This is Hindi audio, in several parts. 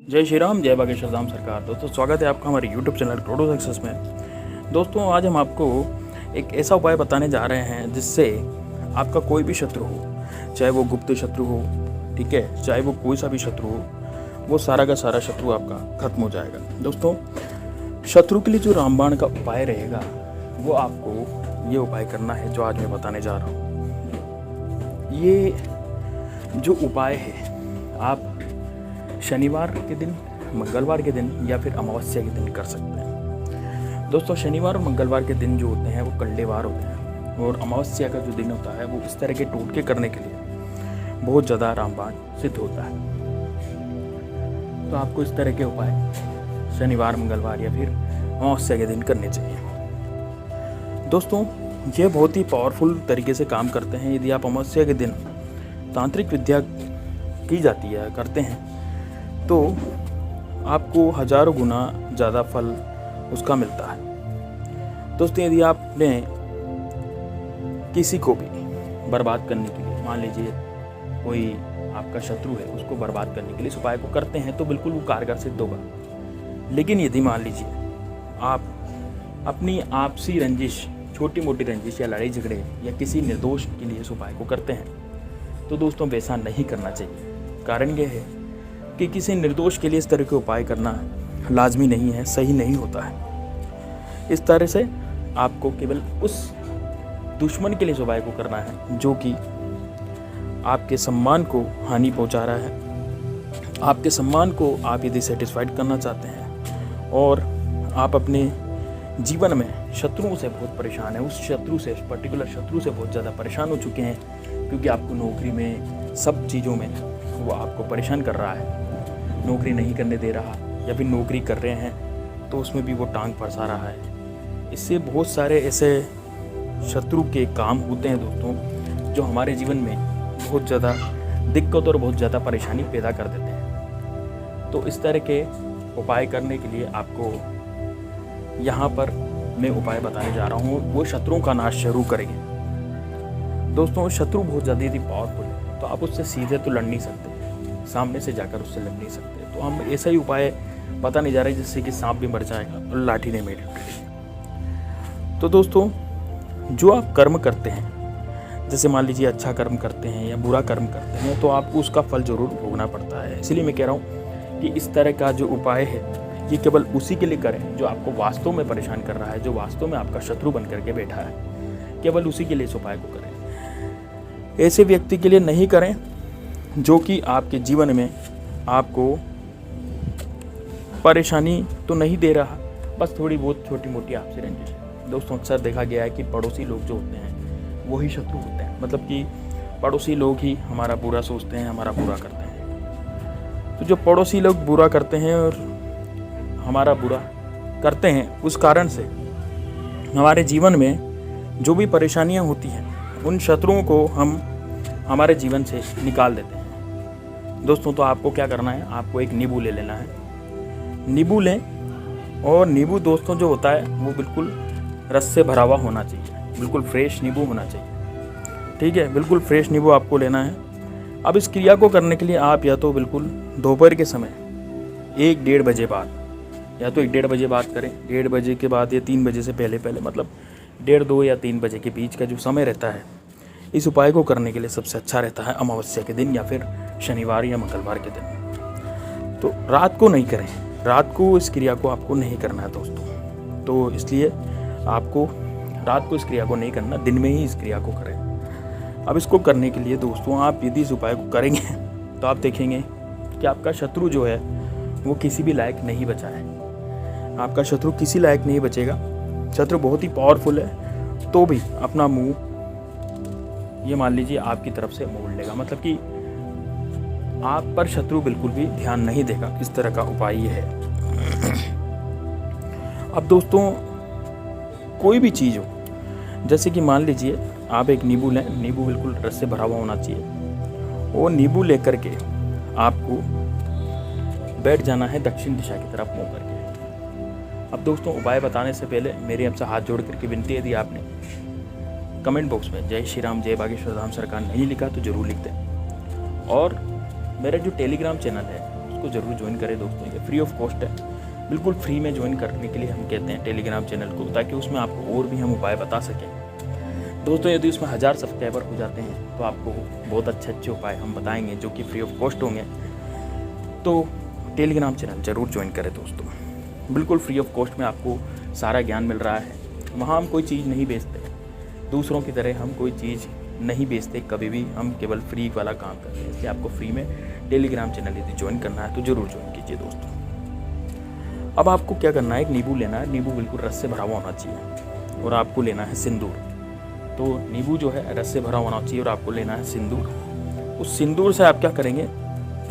जय श्री राम, जय बागेश्वर धाम सरकार। दोस्तों स्वागत है आपका हमारे YouTube चैनल करोड़ों सक्सेस में। दोस्तों आज हम आपको एक ऐसा उपाय बताने जा रहे हैं जिससे आपका कोई भी शत्रु हो, चाहे वो गुप्त शत्रु हो, ठीक है, चाहे वो कोई सा भी शत्रु हो, वो सारा का सारा शत्रु आपका खत्म हो जाएगा। दोस्तों शत्रु के लिए जो रामबाण का उपाय रहेगा वो आपको ये उपाय करना है जो आज मैं बताने जा रहा हूँ। ये जो उपाय है आप शनिवार के दिन, मंगलवार के दिन या फिर अमावस्या के दिन कर सकते हैं। दोस्तों शनिवार और मंगलवार के दिन जो होते हैं वो कंडेवार होते हैं और अमावस्या का जो दिन होता है वो इस तरह के टोटके करने के लिए बहुत ज़्यादा रामबाण सिद्ध होता है। तो आपको इस तरह के उपाय शनिवार, मंगलवार या फिर अमावस्या के दिन करने चाहिए। दोस्तों ये बहुत ही पावरफुल तरीके से काम करते हैं। यदि आप अमावस्या के दिन तांत्रिक विद्या की जाती है, करते हैं, तो आपको हजारों गुना ज़्यादा फल उसका मिलता है। दोस्तों यदि आपने किसी को भी बर्बाद करने के लिए, मान लीजिए कोई आपका शत्रु है, उसको बर्बाद करने के लिए इस उपाय को करते हैं तो बिल्कुल वो कारगर सिद्ध होगा। लेकिन यदि मान लीजिए आप अपनी आपसी रंजिश, छोटी मोटी रंजिश या लड़ाई झगड़े या किसी निर्दोष के लिए इस उपाय को करते हैं तो दोस्तों वैसा नहीं करना चाहिए। कारण यह है कि किसी निर्दोष के लिए इस तरह के उपाय करना लाजमी नहीं है, सही नहीं होता है। इस तरह से आपको केवल उस दुश्मन के लिए इस उपाय को करना है जो कि आपके सम्मान को हानि पहुंचा रहा है। आपके सम्मान को आप यदि सेटिस्फाइड करना चाहते हैं और आप अपने जीवन में शत्रुओं से बहुत परेशान हैं, उस शत्रु से, पर्टिकुलर शत्रु से बहुत ज़्यादा परेशान हो चुके हैं क्योंकि आपको नौकरी में, सब चीज़ों में वो आपको परेशान कर रहा है, नौकरी नहीं करने दे रहा, या फिर नौकरी कर रहे हैं तो उसमें भी वो टांग फंसा रहा है। इससे बहुत सारे ऐसे शत्रु के काम होते हैं दोस्तों जो हमारे जीवन में बहुत ज़्यादा दिक्कत और बहुत ज़्यादा परेशानी पैदा कर देते हैं। तो इस तरह के उपाय करने के लिए आपको यहाँ पर मैं उपाय बताने जा रहा हूँ, वो शत्रुओं का नाश शुरू करेंगे। दोस्तों शत्रु बहुत ज़्यादा यदि पावरफुल है तो आप उससे सीधे तो लड़ नहीं सकते, सामने से जाकर उससे लड़ नहीं सकते। तो हम ऐसा ही उपाय बताने जा रहे हैं जिससे कि सांप भी मर जाएगा और लाठी नहीं मिलेगी। तो दोस्तों जो आप कर्म करते हैं, जैसे मान लीजिए अच्छा कर्म करते हैं या बुरा कर्म करते हैं, तो आपको उसका फल जरूर भोगना पड़ता है। इसलिए मैं कह रहा हूँ कि इस तरह का जो उपाय है ये केवल उसी के लिए करें जो आपको वास्तव में परेशान कर रहा है, जो वास्तव में आपका शत्रु बन करके बैठा है। केवल उसी के लिए इस उपाय को करें। ऐसे व्यक्ति के लिए नहीं करें जो कि आपके जीवन में आपको परेशानी तो नहीं दे रहा, बस थोड़ी बहुत छोटी मोटी आपसे रंजिश है। दोस्तों अक्सर देखा गया है कि पड़ोसी लोग जो होते हैं वही शत्रु होते हैं, मतलब कि पड़ोसी लोग ही हमारा बुरा सोचते हैं, हमारा बुरा करते हैं। तो जो पड़ोसी लोग बुरा करते हैं और हमारा बुरा करते हैं, उस कारण से हमारे जीवन में जो भी परेशानियां होती हैं उन शत्रुओं को हम हमारे जीवन से निकाल देते हैं। दोस्तों तो आपको क्या करना है, आपको एक नींबू ले लेना है। नींबू लें और नींबू दोस्तों जो होता है वो बिल्कुल रस से भरा हुआ होना चाहिए, बिल्कुल फ्रेश नींबू होना चाहिए, ठीक है, बिल्कुल फ्रेश नींबू आपको लेना है। अब इस क्रिया को करने के लिए आप या तो बिल्कुल दोपहर के समय 1-1:30 बजे बाद, या तो 1-1:30 बजे बात करें, 1:30 बजे के बाद या 3 बजे से पहले पहले, मतलब 1:30, 2 या 3 बजे के बीच का जो समय रहता है इस उपाय को करने के लिए सबसे अच्छा रहता है अमावस्या के दिन या फिर शनिवार या मंगलवार के दिन। तो रात को नहीं करें, रात को इस क्रिया को आपको नहीं करना है दोस्तों। तो इसलिए आपको रात को इस क्रिया को नहीं करना, दिन में ही इस क्रिया को करें। अब इसको करने के लिए दोस्तों आप यदि इस उपाय को करेंगे तो आप देखेंगे कि आपका शत्रु जो है वो किसी भी लायक नहीं बचा है। आपका शत्रु किसी लायक नहीं बचेगा। शत्रु बहुत ही पावरफुल है तो भी अपना मुंह, ये मान लीजिए आपकी तरफ से मोड़ लेगा, मतलब कि आप पर शत्रु बिल्कुल भी ध्यान नहीं देगा। इस तरह का उपाय ये है। अब दोस्तों कोई भी चीज़ हो, जैसे कि मान लीजिए आप एक नींबू लें, नींबू बिल्कुल रस से भरा हुआ होना चाहिए। वो नींबू लेकर के आपको बैठ जाना है दक्षिण दिशा की तरफ मुँह करके। अब दोस्तों उपाय बताने से पहले मेरी आपसे हाथ जोड़ करके विनती है, यदि आपने कमेंट बॉक्स में जय श्री राम, जय बागेश्वर धाम सरकार नहीं लिखा तो जरूर लिख दें। और मेरा जो टेलीग्राम चैनल है उसको ज़रूर ज्वाइन करें दोस्तों। ये फ्री ऑफ कॉस्ट है, बिल्कुल फ्री में ज्वाइन करने के लिए हम कहते हैं टेलीग्राम चैनल को, ताकि उसमें आपको और भी हम उपाय बता सकें दोस्तों। यदि उसमें 1000 सब्सक्राइबर हो जाते हैं तो आपको बहुत अच्छे उपाय हम बताएंगे जो कि फ्री ऑफ कॉस्ट होंगे। तो टेलीग्राम चैनल ज़रूर ज्वाइन करें दोस्तों, बिल्कुल फ्री ऑफ कॉस्ट में आपको सारा ज्ञान मिल रहा है। वहाँ हम कोई चीज़ नहीं बेचते, दूसरों की तरह हम कोई चीज़ नहीं बेचते कभी भी, हम केवल फ्री वाला काम करते हैं। इसलिए आपको फ्री में टेलीग्राम चैनल यदि ज्वाइन करना है तो ज़रूर ज्वाइन कीजिए दोस्तों। अब आपको क्या करना है, एक नींबू लेना है। नींबू बिल्कुल रस से भरा हुआ होना चाहिए और आपको लेना है सिंदूर। तो नींबू जो है रस से भरा होना चाहिए और आपको लेना है सिंदूर। उस सिंदूर से आप क्या करेंगे,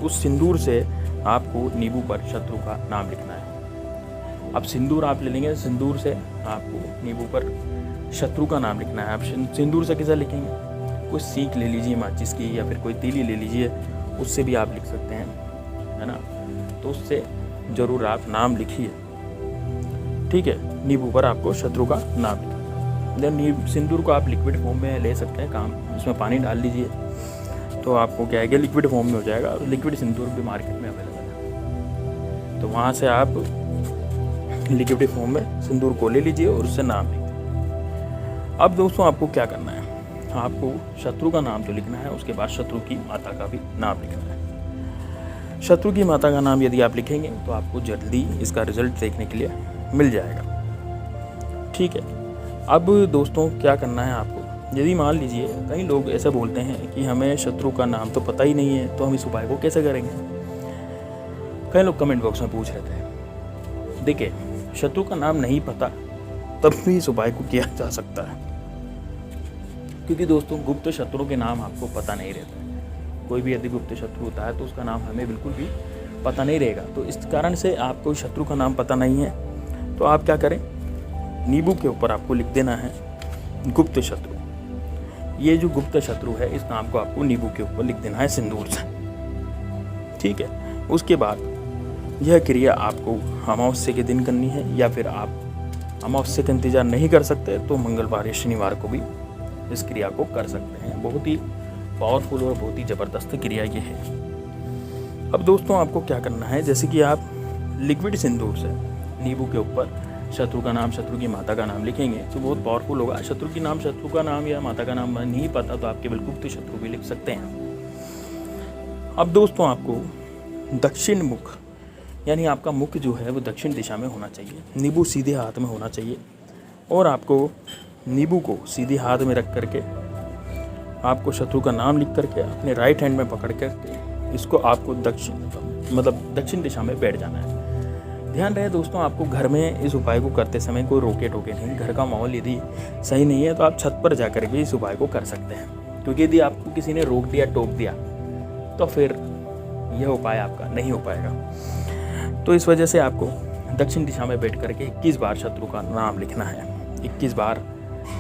उस सिंदूर से आपको नींबू पर शत्रु का नाम लिखना है। अब सिंदूर आप ले लेंगे, सिंदूर से आपको नींबू पर शत्रु का नाम लिखना है। आप सिंदूर से कैसे लिखेंगे, कोई सीख ले लीजिए माचिस की, या फिर कोई तीली ले लीजिए, उससे भी आप लिख सकते हैं, है ना। तो उससे ज़रूर आप नाम लिखिए, ठीक है। नींबू पर आपको शत्रु का नाम लिखना। सिंदूर को आप लिक्विड फॉर्म में ले सकते हैं काम, उसमें पानी डाल लीजिए तो आपको क्या है कि लिक्विड फॉर्म में हो जाएगा। लिक्विड सिंदूर भी मार्केट में अवेलेबल है, तो वहाँ से आप लिक्विड फॉर्म में सिंदूर को ले लीजिए और उससे नाम लिखिए। अब दोस्तों आपको क्या करना है, आपको शत्रु का नाम तो लिखना है, उसके बाद शत्रु की माता का भी नाम लिखना है। शत्रु की माता का नाम यदि आप लिखेंगे तो आपको जल्दी इसका रिजल्ट देखने के लिए मिल जाएगा, ठीक है। अब दोस्तों क्या करना है आपको, यदि मान लीजिए कई लोग ऐसा बोलते हैं कि हमें शत्रु का नाम तो पता ही नहीं है, तो हम इस उपाय को कैसे करेंगे। कई लोग कमेंट बॉक्स में पूछ रहे थे। देखिए, शत्रु का नाम नहीं पता तब भी इस उपाय को किया जा सकता है, क्योंकि दोस्तों गुप्त शत्रु के नाम आपको पता नहीं रहता है। कोई भी यदि गुप्त शत्रु होता है तो उसका नाम हमें बिल्कुल भी पता नहीं रहेगा। तो इस कारण से आपको शत्रु का नाम पता नहीं है तो आप क्या करें, नींबू के ऊपर आपको लिख देना है गुप्त शत्रु। ये जो गुप्त शत्रु है इस नाम को आपको नींबू के ऊपर लिख देना है सिंदूर से, ठीक है। उसके बाद यह क्रिया आपको अमावस्या के दिन करनी है, या फिर आप अमावस्या का इंतजार नहीं कर सकते तो मंगलवार या शनिवार को भी इस क्रिया को कर सकते हैं। बहुत ही पावरफुल और बहुत ही ज़बरदस्त क्रिया ये है। अब दोस्तों आपको क्या करना है, जैसे कि आप लिक्विड सिंदूर से नींबू के ऊपर शत्रु का नाम, शत्रु की माता का नाम लिखेंगे तो बहुत पावरफुल होगा। शत्रु का नाम या माता का नाम नहीं पता तो आप केवल गुप्त शत्रु भी लिख सकते हैं। अब दोस्तों आपको दक्षिण मुख, यानी आपका मुख जो है वो दक्षिण दिशा में होना चाहिए, नींबू सीधे हाथ में होना चाहिए, और आपको नींबू को सीधे हाथ में रख करके आपको शत्रु का नाम लिख करके अपने राइट हैंड में पकड़ करके इसको आपको दक्षिण दिशा में बैठ जाना है। ध्यान रहे दोस्तों, आपको घर में इस उपाय को करते समय कोई रोके टोके नहीं। घर का माहौल यदि सही नहीं है तो आप छत पर जाकर भी इस उपाय को कर सकते हैं, क्योंकि यदि आपको किसी ने रोक दिया, टोक दिया, तो फिर यह उपाय आपका नहीं हो पाएगा। तो इस वजह से आपको दक्षिण दिशा में बैठ करके 21 बार शत्रु का नाम लिखना है। 21 बार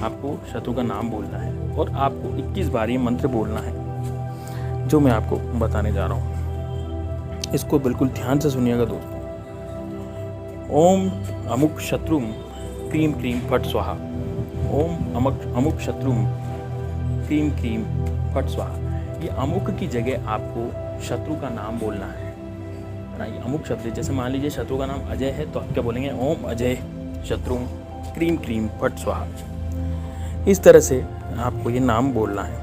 आपको शत्रु का नाम बोलना है और आपको 21 बार ये मंत्र बोलना है जो मैं आपको बताने जा रहा हूँ। इसको बिल्कुल ध्यान से सुनिएगा दोस्तों। ओम अमुक शत्रुम क्रीम क्रीम फट स्वाहा। ओम अमुक शत्रुम क्रीम क्रीम फट स्वाहा। ये अमुक की जगह आपको शत्रु का नाम बोलना है ना। ये अमुक शब्द, जैसे मान लीजिए शत्रु का नाम अजय है तो आप क्या बोलेंगे, ओम अजय शत्रु क्रीम क्रीम फट स्वाहा। इस तरह से आपको ये नाम बोलना है।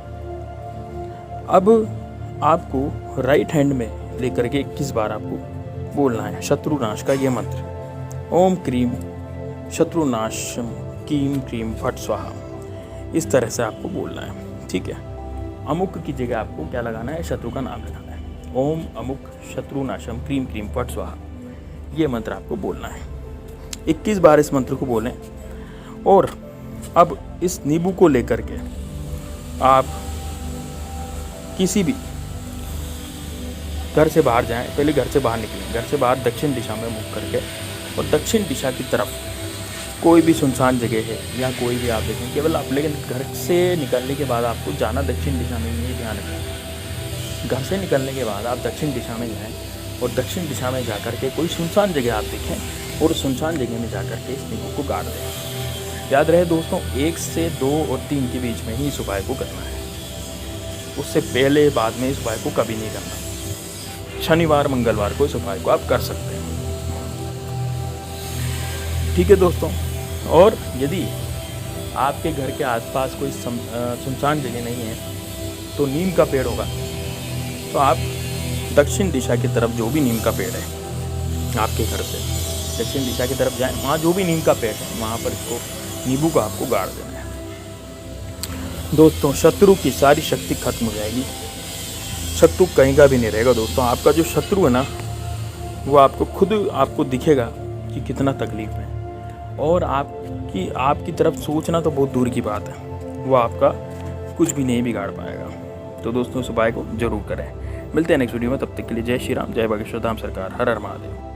अब आपको राइट हैंड में लेकर के 21 बार आपको बोलना है शत्रुनाश का ये मंत्र। ओम क्रीम शत्रुनाशम कीम क्रीम फट स्वाहा। इस तरह से आपको बोलना है, ठीक है। अमुक की जगह आपको क्या लगाना है, शत्रु का नाम लगाना है। ओम अमुक शत्रुनाशम क्रीम क्रीम फट स्वाहा, ये मंत्र आपको बोलना है। 21 बार इस मंत्र को बोलें। और अब इस नींबू को लेकर के आप किसी भी घर से बाहर जाएं। पहले घर से बाहर निकलें, घर से बाहर दक्षिण दिशा में मुख करके, और दक्षिण दिशा की तरफ कोई भी सुनसान जगह है या कोई भी आप देखें केवल आप, लेकिन घर से निकलने के बाद आपको जाना दक्षिण दिशा में ही, ध्यान रखें। घर से निकलने के बाद आप दक्षिण दिशा में जाएं और दक्षिण दिशा में जाकर के कोई सुनसान जगह आप देखें और सुनसान जगह में जाकर के इस नींबू को गाड़ दें। याद रहे दोस्तों, 1 से 2 और 3 के बीच में ही इस उपाय को करना है, उससे पहले बाद में इस उपाय को कभी नहीं करना। शनिवार मंगलवार को इस उपाय को आप कर सकते हैं। ठीक है दोस्तों, और यदि आपके घर के आसपास कोई सुनसान जगह नहीं है तो नीम का पेड़ होगा, तो आप दक्षिण दिशा की तरफ जो भी नीम का पेड़ है आपके घर से दक्षिण दिशा की तरफ जाएं, वहाँ जो भी नीम का पेड़ है वहाँ पर इसको नींबू को आपको गाड़ देना है। दोस्तों, शत्रु की सारी शक्ति खत्म हो जाएगी, शत्रु कहीं का भी नहीं रहेगा। दोस्तों, आपका जो शत्रु है ना, वो आपको खुद आपको दिखेगा कि कितना तकलीफ है, और आपकी तरफ सोचना तो बहुत दूर की बात है, वो आपका कुछ भी नहीं बिगाड़ पाएगा। तो दोस्तों, इस उपाय को जरूर करें। मिलते हैं नेक्स्ट वीडियो में, तब तक के लिए जय श्री राम, जय बागेश्वर धाम सरकार, हर हर महादेव।